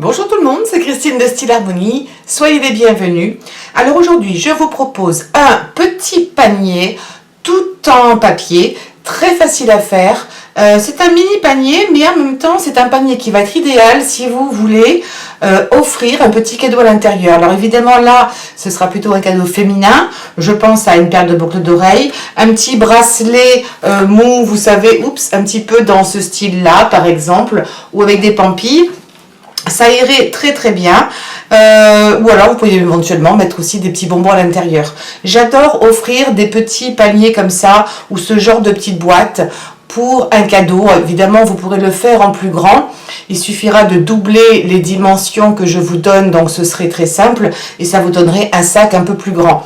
Bonjour tout le monde, c'est Christine de Style Harmonie, soyez les bienvenus. Alors aujourd'hui, je vous propose un petit panier tout en papier, très facile à faire. C'est un mini panier, mais en même temps, c'est un panier qui va être idéal si vous voulez offrir un petit cadeau à l'intérieur. Alors évidemment, là, ce sera plutôt un cadeau féminin. Je pense à une paire de boucles d'oreilles, un petit bracelet mou, vous savez, un petit peu dans ce style-là, par exemple, ou avec des pampilles. Ça irait très très bien, ou alors vous pouvez éventuellement mettre aussi des petits bonbons à l'intérieur. J'adore offrir des petits paniers comme ça, ou ce genre de petites boîtes pour un cadeau. Évidemment, vous pourrez le faire en plus grand. Il suffira de doubler les dimensions que je vous donne, donc ce serait très simple, et ça vous donnerait un sac un peu plus grand.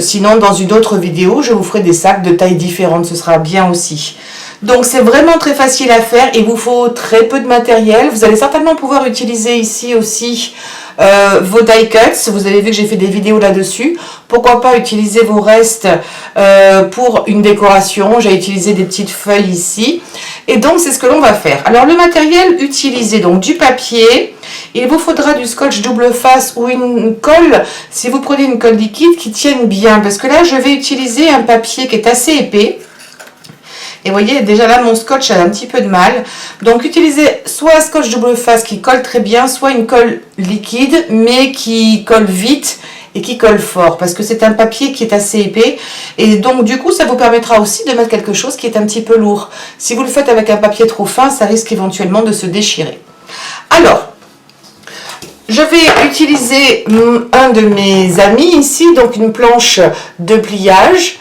Sinon, dans une autre vidéo, je vous ferai des sacs de tailles différentes, ce sera bien aussi. Donc c'est vraiment très facile à faire, il vous faut très peu de matériel. Vous allez certainement pouvoir utiliser ici aussi vos die cuts. Vous avez vu que j'ai fait des vidéos là-dessus. Pourquoi pas utiliser vos restes pour une décoration. J'ai utilisé des petites feuilles ici. Et donc c'est ce que l'on va faire. Alors le matériel utilisé, donc du papier. Il vous faudra du scotch double face ou une colle, si vous prenez une colle liquide qui tienne bien. Parce que là je vais utiliser un papier qui est assez épais. Et vous voyez, déjà là, mon scotch a un petit peu de mal. Donc, utilisez soit un scotch double face qui colle très bien, soit une colle liquide, mais qui colle vite et qui colle fort. Parce que c'est un papier qui est assez épais. Et donc, du coup, ça vous permettra aussi de mettre quelque chose qui est un petit peu lourd. Si vous le faites avec un papier trop fin, ça risque éventuellement de se déchirer. Alors, je vais utiliser un de mes amis ici, donc une planche de pliage.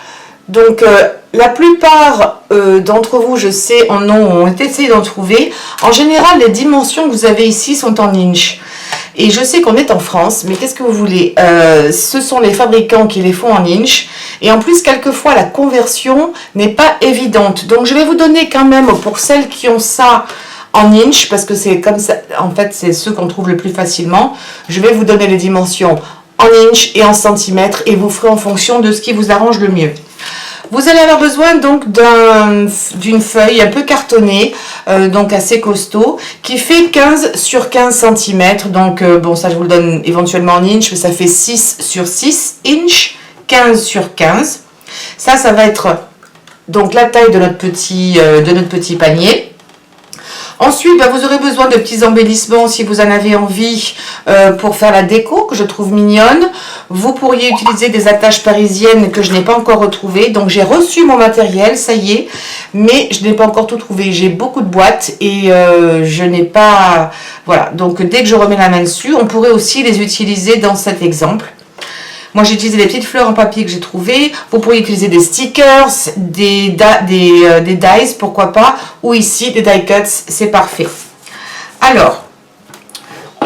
Donc, la plupart d'entre vous, je sais, ont essayé d'en trouver. En général, les dimensions que vous avez ici sont en inch. Et je sais qu'on est en France, mais qu'est-ce que vous voulez, ce sont les fabricants qui les font en inch. Et en plus, quelquefois, la conversion n'est pas évidente. Donc, je vais vous donner quand même, pour celles qui ont ça en inch, parce que c'est comme ça, en fait, c'est ceux qu'on trouve le plus facilement. Je vais vous donner les dimensions en inch et en centimètres, et vous ferez en fonction de ce qui vous arrange le mieux. Vous allez avoir besoin donc d'une feuille un peu cartonnée, donc assez costaud, qui fait 15 sur 15 cm. Donc, bon, ça je vous le donne éventuellement en inch, mais ça fait 6 sur 6 inch, 15 sur 15. Ça va être donc la taille de notre petit panier. Ensuite, vous aurez besoin de petits embellissements si vous en avez envie pour faire la déco, que je trouve mignonne. Vous pourriez utiliser des attaches parisiennes que je n'ai pas encore retrouvées. Donc, j'ai reçu mon matériel, ça y est, mais je n'ai pas encore tout trouvé. J'ai beaucoup de boîtes et je n'ai pas... Voilà, donc dès que je remets la main dessus, on pourrait aussi les utiliser dans cet exemple. Moi, j'ai utilisé des petites fleurs en papier que j'ai trouvées. Vous pourriez utiliser des stickers, des dies, pourquoi pas. Ou ici, des die cuts, c'est parfait. Alors,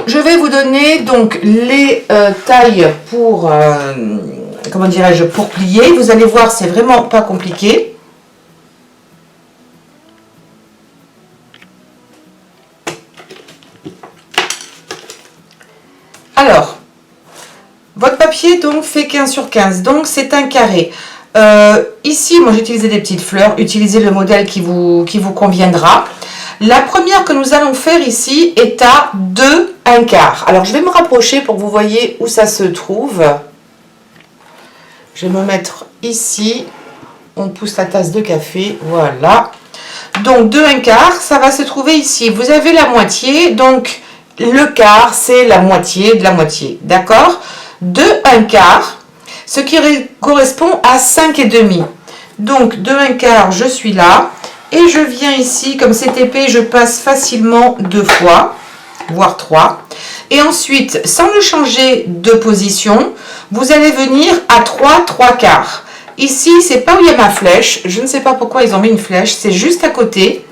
je vais vous donner donc les tailles pour, comment dirais-je, pour plier. Vous allez voir, c'est vraiment pas compliqué. Alors, votre papier donc fait 15 sur 15, donc c'est un carré. Ici, moi j'ai utilisé des petites fleurs, utilisez le modèle qui vous conviendra. La première que nous allons faire ici est à 2 1/4. Alors je vais me rapprocher pour que vous voyez où ça se trouve. Je vais me mettre ici, on pousse la tasse de café, voilà. Donc 2 1/4, ça va se trouver ici. Vous avez la moitié, donc le quart c'est la moitié de la moitié, d'accord ? 2 1/4, ce qui correspond à 5,5. Donc 2 1/4, je suis là et je viens ici, comme c'est épais, je passe facilement 2 fois, voire 3. Et ensuite, sans le changer de position, vous allez venir à 3 3/4. Ici, c'est pas où il y a ma flèche, je ne sais pas pourquoi ils ont mis une flèche, c'est juste à côté,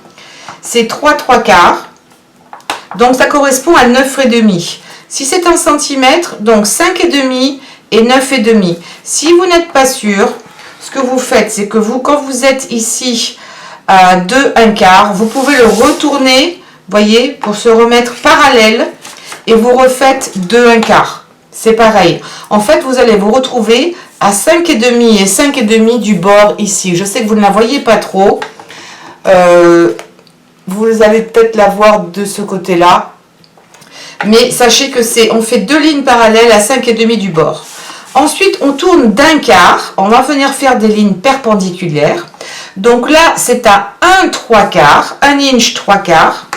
c'est 3 3/4. Donc ça correspond à 9,5. Si c'est en centimètres, donc 5,5 et 9,5. Si vous n'êtes pas sûr, ce que vous faites, c'est que vous, quand vous êtes ici à 2 1/4, vous pouvez le retourner, voyez, pour se remettre parallèle et vous refaites 2 1/4. C'est pareil. En fait, vous allez vous retrouver à 5,5 et 5,5 du bord ici. Je sais que vous ne la voyez pas trop. Vous allez peut-être la voir de ce côté-là. Mais sachez que on fait 2 lignes parallèles à 5,5 du bord. Ensuite, on tourne d'un quart. On va venir faire des lignes perpendiculaires. Donc là, c'est à 1/3, 1 inch 3/4,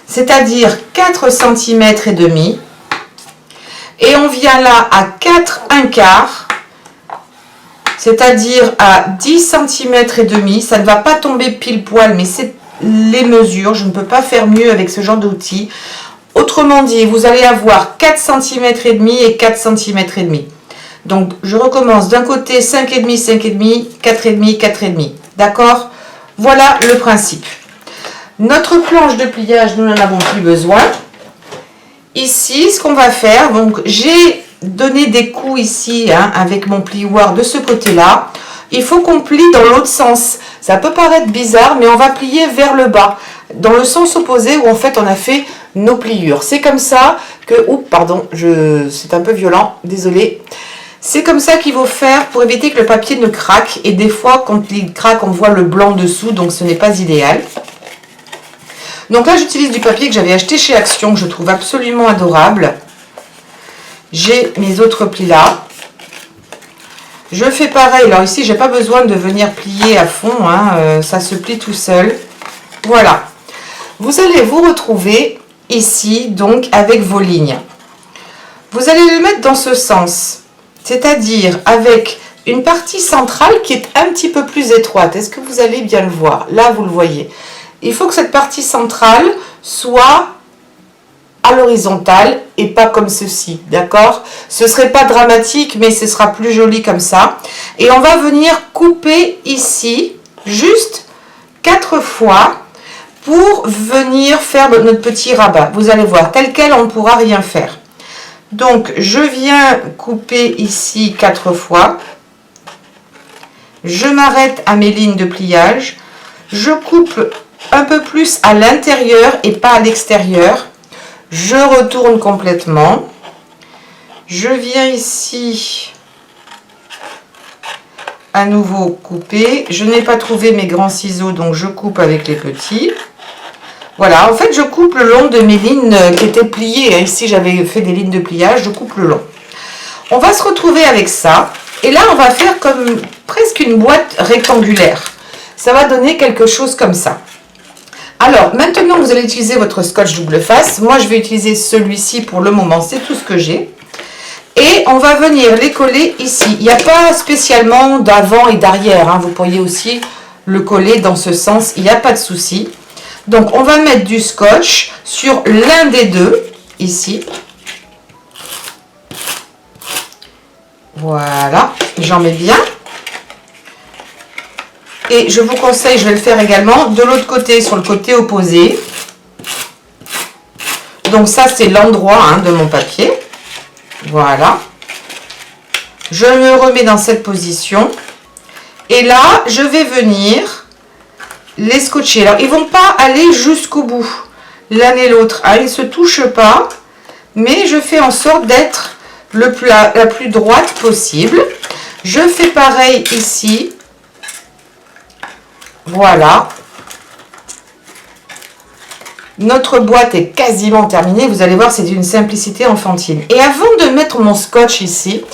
c'est-à-dire 4 cm et demi. Et on vient là à 4 1/4, c'est-à-dire à 10 cm et demi. Ça ne va pas tomber pile poil, mais c'est les mesures. Je ne peux pas faire mieux avec ce genre d'outil. Autrement dit, vous allez avoir 4 cm et demi et 4 cm et demi. Donc, je recommence d'un côté 5,5, 5,5, 4,5, 4,5. D'accord? Voilà le principe. Notre planche de pliage, nous n'en avons plus besoin. Ici, ce qu'on va faire, donc j'ai donné des coups ici avec mon plioir de ce côté-là. Il faut qu'on plie dans l'autre sens. Ça peut paraître bizarre, mais on va plier vers le bas, dans le sens opposé où en fait on a fait nos pliures. C'est comme ça que... Oups, pardon, c'est un peu violent, désolé. C'est comme ça qu'il faut faire pour éviter que le papier ne craque. Et des fois, quand il craque, on voit le blanc dessous, donc ce n'est pas idéal. Donc là, j'utilise du papier que j'avais acheté chez Action, que je trouve absolument adorable. J'ai mes autres plis là. Je fais pareil. Alors ici, j'ai pas besoin de venir plier à fond, ça se plie tout seul. Voilà. Vous allez vous retrouver ici, donc, avec vos lignes. Vous allez les mettre dans ce sens, c'est-à-dire avec une partie centrale qui est un petit peu plus étroite. Est-ce que vous allez bien le voir? Là, vous le voyez. Il faut que cette partie centrale soit à l'horizontale et pas comme ceci, d'accord? Ce serait pas dramatique, mais ce sera plus joli comme ça. Et on va venir couper ici, juste 4 fois, pour venir faire notre petit rabat. Vous allez voir, tel quel, on ne pourra rien faire. Donc, je viens couper ici 4 fois. Je m'arrête à mes lignes de pliage. Je coupe un peu plus à l'intérieur et pas à l'extérieur. Je retourne complètement. Je viens ici à nouveau couper. Je n'ai pas trouvé mes grands ciseaux, donc je coupe avec les petits. Voilà, en fait, je coupe le long de mes lignes qui étaient pliées. Ici, j'avais fait des lignes de pliage, je coupe le long. On va se retrouver avec ça. Et là, on va faire comme presque une boîte rectangulaire. Ça va donner quelque chose comme ça. Alors, maintenant, vous allez utiliser votre scotch double face. Moi, je vais utiliser celui-ci pour le moment. C'est tout ce que j'ai. Et on va venir les coller ici. Il n'y a pas spécialement d'avant et d'arrière. Vous pourriez aussi le coller dans ce sens. Il n'y a pas de souci. Donc, on va mettre du scotch sur l'un des deux, ici. Voilà, j'en mets bien. Et je vous conseille, je vais le faire également de l'autre côté, sur le côté opposé. Donc ça, c'est l'endroit de mon papier. Voilà. Je me remets dans cette position. Et là, je vais venir les scotcher. Alors, ils ne vont pas aller jusqu'au bout, l'un et l'autre. Ils ne se touchent pas, mais je fais en sorte d'être la plus droite possible. Je fais pareil ici. Voilà. Notre boîte est quasiment terminée. Vous allez voir, c'est d'une simplicité enfantine. Et avant de mettre mon scotch ici,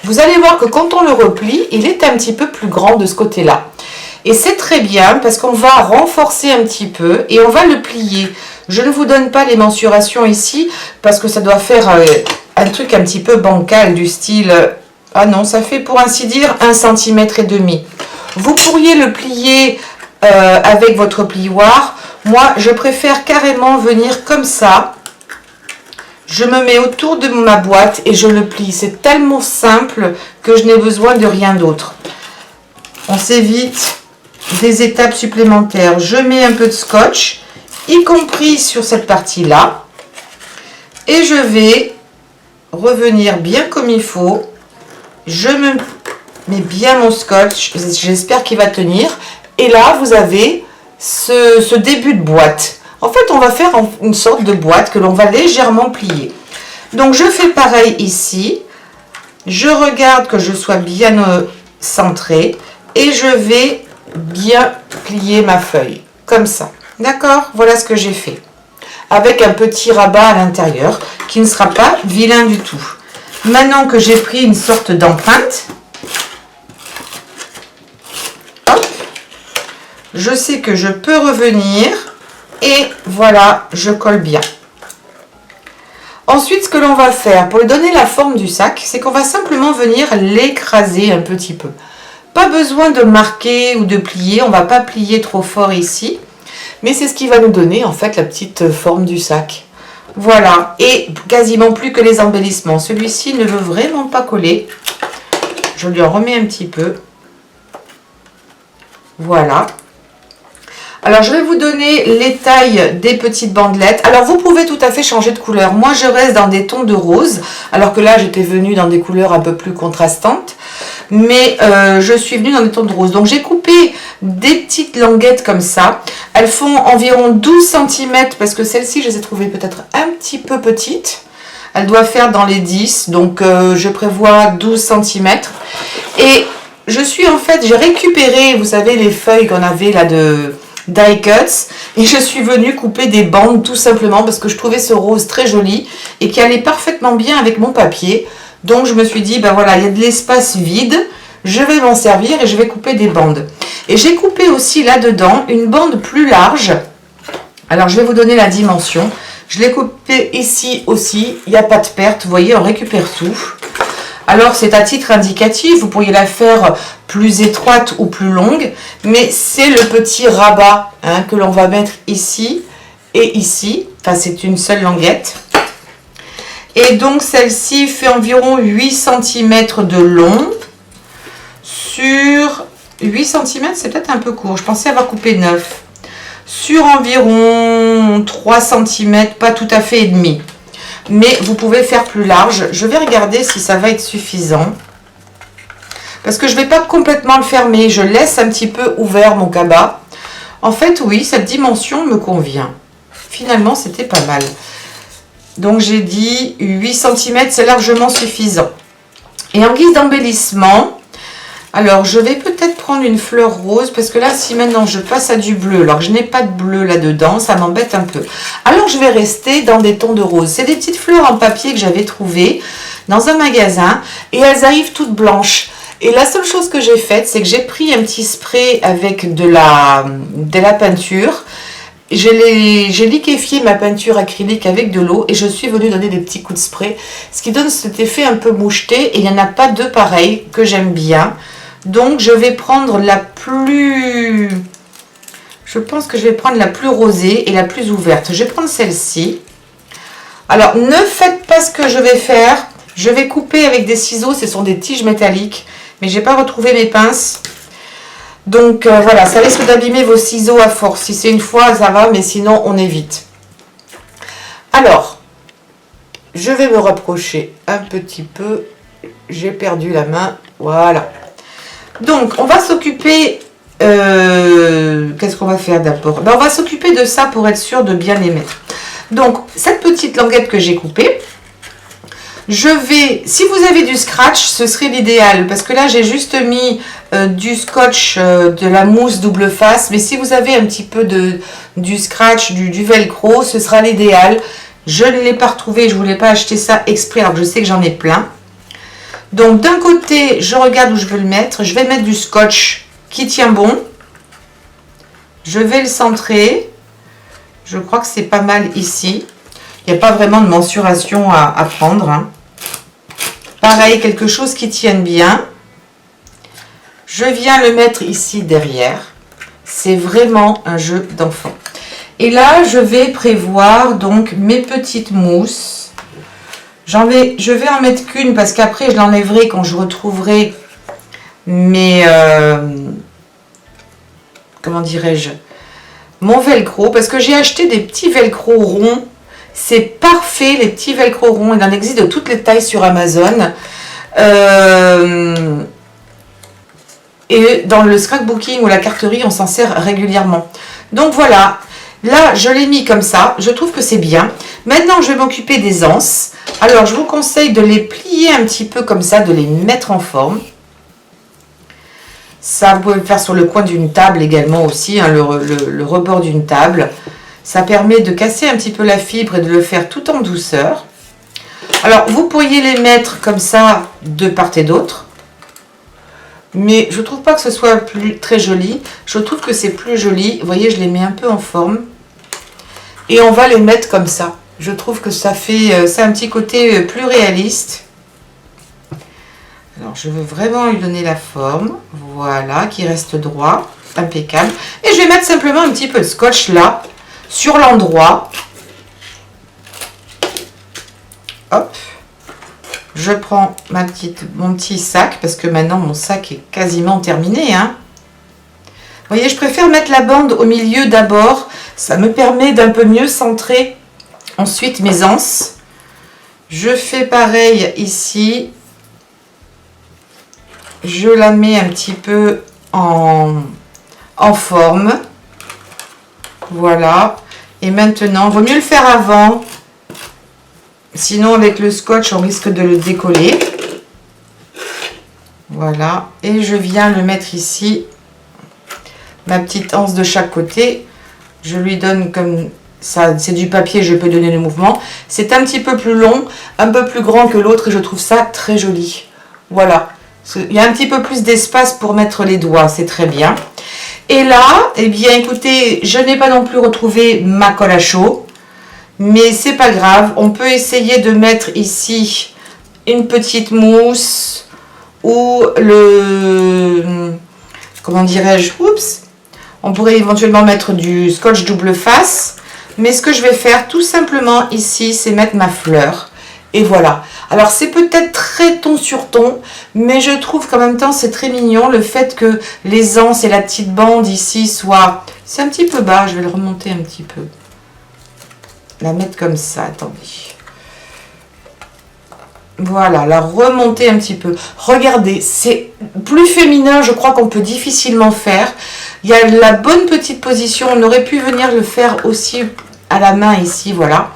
vous allez voir que quand on le replie, il est un petit peu plus grand de ce côté-là. Et c'est très bien parce qu'on va renforcer un petit peu et on va le plier. Je ne vous donne pas les mensurations ici parce que ça doit faire un truc un petit peu bancal du style... ah non, ça fait pour ainsi dire 1,5 cm. Vous pourriez le plier avec votre plioir. Moi, je préfère carrément venir comme ça. Je me mets autour de ma boîte et je le plie. C'est tellement simple que je n'ai besoin de rien d'autre. On s'évite des étapes supplémentaires. Je mets un peu de scotch, y compris sur cette partie-là. Et je vais revenir bien comme il faut. Je me mets bien mon scotch. J'espère qu'il va tenir. Et là, vous avez ce début de boîte. En fait, on va faire une sorte de boîte que l'on va légèrement plier. Donc, je fais pareil ici. Je regarde que je sois bien centré. Et je vais bien plier ma feuille. Comme ça. D'accord? Voilà ce que j'ai fait. avec un petit rabat à l'intérieur qui ne sera pas vilain du tout. Maintenant que j'ai pris une sorte d'empreinte, hop, je sais que je peux revenir et voilà, je colle bien. Ensuite, ce que l'on va faire pour lui donner la forme du sac, c'est qu'on va simplement venir l'écraser un petit peu. Pas besoin de marquer ou de plier, on ne va pas plier trop fort ici, mais c'est ce qui va nous donner en fait la petite forme du sac. Voilà, et quasiment plus que les embellissements. Celui-ci ne veut vraiment pas coller. Je lui en remets un petit peu. Voilà. Alors, je vais vous donner les tailles des petites bandelettes. Alors, vous pouvez tout à fait changer de couleur. Moi, je reste dans des tons de rose, alors que là, j'étais venue dans des couleurs un peu plus contrastantes. Mais je suis venue dans des tons de rose. Donc, j'ai coupé des petites languettes comme ça. Elles font environ 12 cm, parce que celles-ci, je les ai trouvées peut-être un petit peu petites. Elles doivent faire dans les 10, donc je prévois 12 cm. Et je suis en fait, j'ai récupéré, vous savez, les feuilles qu'on avait là de die cuts, et je suis venue couper des bandes tout simplement parce que je trouvais ce rose très joli et qui allait parfaitement bien avec mon papier. Donc je me suis dit, ben voilà, il y a de l'espace vide, je vais m'en servir et je vais couper des bandes. Et j'ai coupé aussi là-dedans une bande plus large. Alors je vais vous donner la dimension. Je l'ai coupé ici aussi, il n'y a pas de perte, vous voyez, on récupère tout. Alors c'est à titre indicatif, vous pourriez la faire plus étroite ou plus longue, mais c'est le petit rabat que l'on va mettre ici et ici. Enfin, c'est une seule languette. Et donc celle-ci fait environ 8 cm de long sur 8 cm, c'est peut-être un peu court. Je pensais avoir coupé 9. Sur environ 3 cm, pas tout à fait et demi. Mais vous pouvez faire plus large. Je vais regarder si ça va être suffisant. Parce que je ne vais pas complètement le fermer. Je laisse un petit peu ouvert mon cabas. En fait, oui, cette dimension me convient. Finalement, c'était pas mal. Donc, j'ai dit 8 cm, c'est largement suffisant. Et en guise d'embellissement, alors je vais peut-être prendre une fleur rose. Parce que là, si maintenant je passe à du bleu, alors que je n'ai pas de bleu là-dedans, ça m'embête un peu. Alors, je vais rester dans des tons de rose. C'est des petites fleurs en papier que j'avais trouvées dans un magasin. Et elles arrivent toutes blanches. Et la seule chose que j'ai faite, c'est que j'ai pris un petit spray avec de la peinture. J'ai liquéfié ma peinture acrylique avec de l'eau et je suis venue donner des petits coups de spray. Ce qui donne cet effet un peu moucheté et il n'y en a pas deux pareils que j'aime bien. Donc je vais prendre la plus... Je pense que je vais prendre la plus rosée et la plus ouverte. Je vais prendre celle-ci. Alors ne faites pas ce que je vais faire. Je vais couper avec des ciseaux, ce sont des tiges métalliques. Mais je n'ai pas retrouvé mes pinces. Donc voilà, ça risque d'abîmer vos ciseaux à force. Si c'est une fois, ça va, mais sinon on évite. Alors, je vais me rapprocher un petit peu. J'ai perdu la main. Voilà. Donc, on va s'occuper... Qu'est-ce qu'on va faire d'abord? On va s'occuper de ça pour être sûr de bien les mettre. Donc, cette petite languette que j'ai coupée, je vais, si vous avez du scratch, ce serait l'idéal, parce que là j'ai juste mis du scotch, de la mousse double face, mais si vous avez un petit peu du scratch, du velcro, ce sera l'idéal. Je ne l'ai pas retrouvé, je ne voulais pas acheter ça exprès, alors que je sais que j'en ai plein. Donc d'un côté, je regarde où je veux le mettre, je vais mettre du scotch qui tient bon. Je vais le centrer, je crois que c'est pas mal ici. Il n'y a pas vraiment de mensuration à prendre. Pareil, quelque chose qui tienne bien. Je viens le mettre ici derrière. C'est vraiment un jeu d'enfant. Et là, je vais prévoir donc mes petites mousses. Je vais en mettre qu'une parce qu'après, je l'enlèverai quand je retrouverai mes... comment dirais-je? Mon velcro. Parce que j'ai acheté des petits velcro ronds. C'est parfait, les petits velcro ronds. Il en existe de toutes les tailles sur Amazon. Et dans le scrapbooking ou la carterie, on s'en sert régulièrement. Donc voilà, là, je l'ai mis comme ça. Je trouve que c'est bien. Maintenant, je vais m'occuper des anses. Alors, je vous conseille de les plier un petit peu comme ça, de les mettre en forme. Ça, vous pouvez le faire sur le coin d'une table également aussi, hein, le rebord d'une table. Ça permet de casser un petit peu la fibre et de le faire tout en douceur. Alors, vous pourriez les mettre comme ça de part et d'autre. Mais je ne trouve pas que ce soit très joli. Je trouve que c'est plus joli. Vous voyez, je les mets un peu en forme. Et on va les mettre comme ça. Je trouve que ça fait un petit côté plus réaliste. Alors, je veux vraiment lui donner la forme. Voilà, qui reste droit. Impeccable. Et je vais mettre simplement un petit peu de scotch là, sur l'endroit. Hop. Je prends mon petit sac, parce que maintenant mon sac est quasiment terminé. Hein. Vous voyez, je préfère mettre la bande au milieu d'abord. Ça me permet d'un peu mieux centrer ensuite mes anses. Je fais pareil ici. Je la mets un petit peu en forme. Voilà. Et maintenant, il vaut mieux le faire avant. Sinon, avec le scotch, on risque de le décoller. Voilà. Et je viens le mettre ici. Ma petite anse de chaque côté. Je lui donne comme ça. C'est du papier, je peux donner le mouvement. C'est un petit peu plus long, un peu plus grand que l'autre. Et je trouve ça très joli. Voilà. Il y a un petit peu plus d'espace pour mettre les doigts. C'est très bien. Et là, eh bien, écoutez, je n'ai pas non plus retrouvé ma colle à chaud. Mais c'est pas grave, on peut essayer de mettre ici une petite mousse ou comment dirais-je, oups, on pourrait éventuellement mettre du scotch double face. Mais ce que je vais faire tout simplement ici, c'est mettre ma fleur. Et voilà. Alors c'est peut-être très ton sur ton, mais je trouve qu'en même temps c'est très mignon le fait que les anses et la petite bande ici soient... C'est un petit peu bas, je vais le remonter un petit peu. La mettre comme ça, attendez. Voilà, la remonter un petit peu. Regardez, c'est plus féminin, je crois qu'on peut difficilement faire. Il y a la bonne petite position, on aurait pu venir le faire aussi à la main ici, voilà.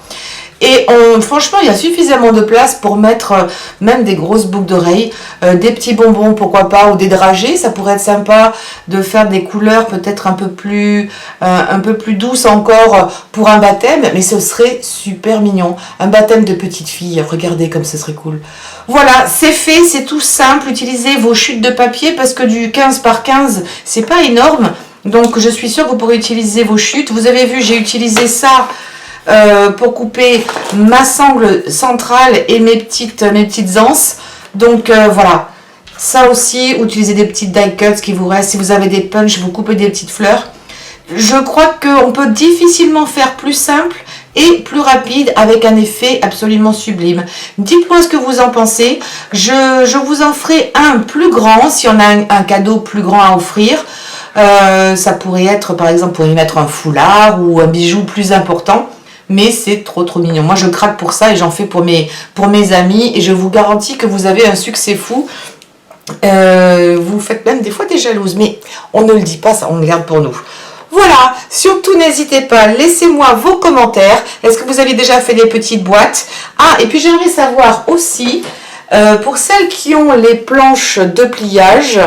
Et franchement, il y a suffisamment de place pour mettre même des grosses boucles d'oreilles, des petits bonbons, pourquoi pas, ou des dragées. Ça pourrait être sympa de faire des couleurs peut-être un peu plus douces encore pour un baptême, mais ce serait super mignon. Un baptême de petite fille, regardez comme ce serait cool. Voilà, c'est fait, c'est tout simple. Utilisez vos chutes de papier parce que du 15 par 15, c'est pas énorme. Donc, je suis sûre que vous pourrez utiliser vos chutes. Vous avez vu, j'ai utilisé ça pour couper ma sangle centrale et mes petites anses. Donc voilà, ça aussi, utilisez des petites die cuts qui vous restent. Si vous avez des punch, vous coupez des petites fleurs. Je crois qu'on peut difficilement faire plus simple et plus rapide avec un effet absolument sublime. Dites-moi ce que vous en pensez. Je vous en ferai un plus grand si on a un cadeau plus grand à offrir. Ça pourrait être par exemple pour y mettre un foulard ou un bijou plus important. Mais c'est trop mignon. Moi, je craque pour ça et j'en fais pour mes amis. Et je vous garantis que vous avez un succès fou. Vous faites même des fois des jalouses. Mais on ne le dit pas, ça, on le garde pour nous. Voilà, surtout n'hésitez pas, laissez-moi vos commentaires. Est-ce que vous avez déjà fait des petites boîtes? Ah, et puis j'aimerais savoir aussi, pour celles qui ont les planches de pliage,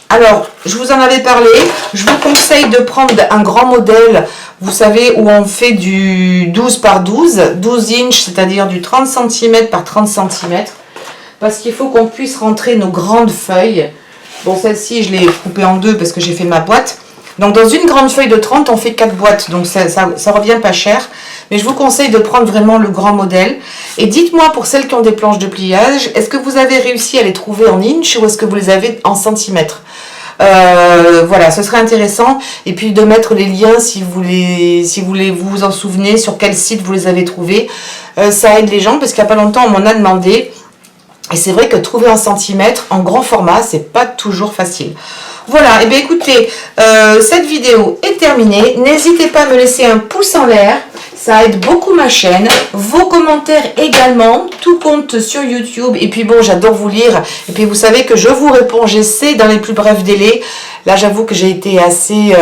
alors, je vous en avais parlé, je vous conseille de prendre un grand modèle, vous savez, où on fait du 12 par 12, 12 inches, c'est-à-dire du 30 cm par 30 cm, parce qu'il faut qu'on puisse rentrer nos grandes feuilles. Bon, celle-ci, je l'ai coupée en deux parce que j'ai fait ma boîte. Donc, dans une grande feuille de 30, on fait 4 boîtes, donc ça revient pas cher. Mais je vous conseille de prendre vraiment le grand modèle. Et dites-moi, pour celles qui ont des planches de pliage, est-ce que vous avez réussi à les trouver en inch ou est-ce que vous les avez en centimètres? Voilà, ce serait intéressant. Et puis de mettre les liens si vous vous en souvenez, sur quel site vous les avez trouvés. Ça aide les gens parce qu'il n'y a pas longtemps, on m'en a demandé. Et c'est vrai que trouver en centimètres, en grand format, c'est pas toujours facile. Voilà, et bien écoutez, cette vidéo est terminée. N'hésitez pas à me laisser un pouce en l'air. Ça aide beaucoup ma chaîne. Vos commentaires également. Tout compte sur YouTube. Et puis bon, j'adore vous lire. Et puis vous savez que je vous réponds, j'essaie dans les plus brefs délais. Là, j'avoue que j'ai été assez...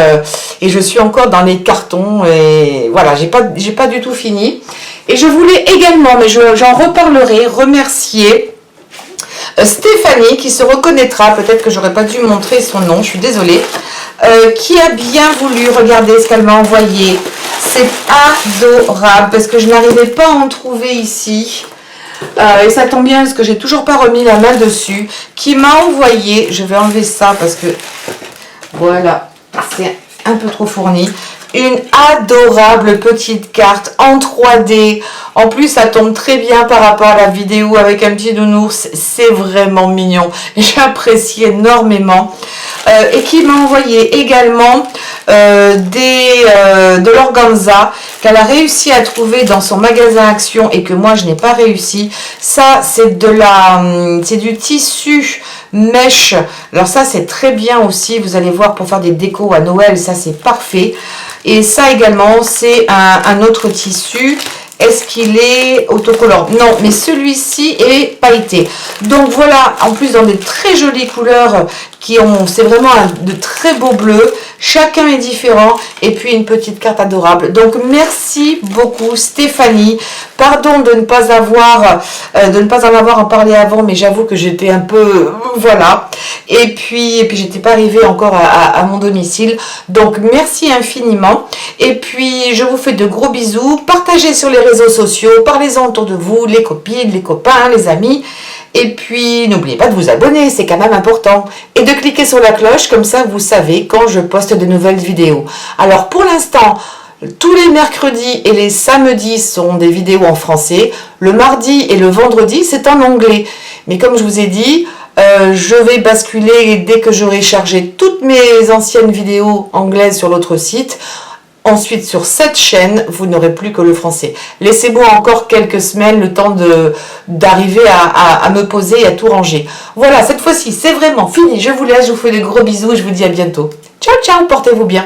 et je suis encore dans les cartons. Et voilà, j'ai pas du tout fini. Et je voulais également, mais j'en reparlerai, remercier Stéphanie, qui se reconnaîtra, peut-être que j'aurais pas dû montrer son nom, je suis désolée, qui a bien voulu regarder ce qu'elle m'a envoyé. C'est adorable, parce que je n'arrivais pas à en trouver ici. Et ça tombe bien, parce que j'ai toujours pas remis la main dessus. Qui m'a envoyé, je vais enlever ça, parce que, voilà, c'est un peu trop fourni. Une adorable petite carte en 3D. En plus, ça tombe très bien par rapport à la vidéo avec un petit nounours. C'est vraiment mignon. J'apprécie énormément. Et qui m'a envoyé également de l'organza qu'elle a réussi à trouver dans son magasin Action et que moi je n'ai pas réussi. Ça, c'est du tissu mèche. Alors ça, c'est très bien aussi. Vous allez voir, pour faire des décos à Noël, ça c'est parfait. Et ça également, c'est un autre tissu. Est-ce qu'il est autocollant? Non, mais celui-ci est pailleté. Donc voilà, en plus dans des très jolies couleurs c'est vraiment de très beaux bleus. Chacun est différent. Et puis une petite carte adorable. Donc merci beaucoup Stéphanie. Pardon de ne pas en avoir en parlé avant, mais j'avoue que j'étais un peu, voilà. Et puis j'étais pas arrivée encore à mon domicile. Donc merci infiniment. Et puis je vous fais de gros bisous. Partagez sur les réseaux sociaux, parlez-en autour de vous, les copines, les copains, les amis. Et puis, n'oubliez pas de vous abonner, c'est quand même important. Et de cliquer sur la cloche, comme ça vous savez quand je poste de nouvelles vidéos. Alors pour l'instant, tous les mercredis et les samedis sont des vidéos en français. Le mardi et le vendredi, c'est en anglais. Mais comme je vous ai dit, je vais basculer dès que j'aurai chargé toutes mes anciennes vidéos anglaises sur l'autre site. Ensuite, sur cette chaîne, vous n'aurez plus que le français. Laissez-moi encore quelques semaines, le temps d'arriver à me poser et à tout ranger. Voilà, cette fois-ci, c'est vraiment fini. Je vous laisse, je vous fais de gros bisous et je vous dis à bientôt. Ciao, ciao, portez-vous bien.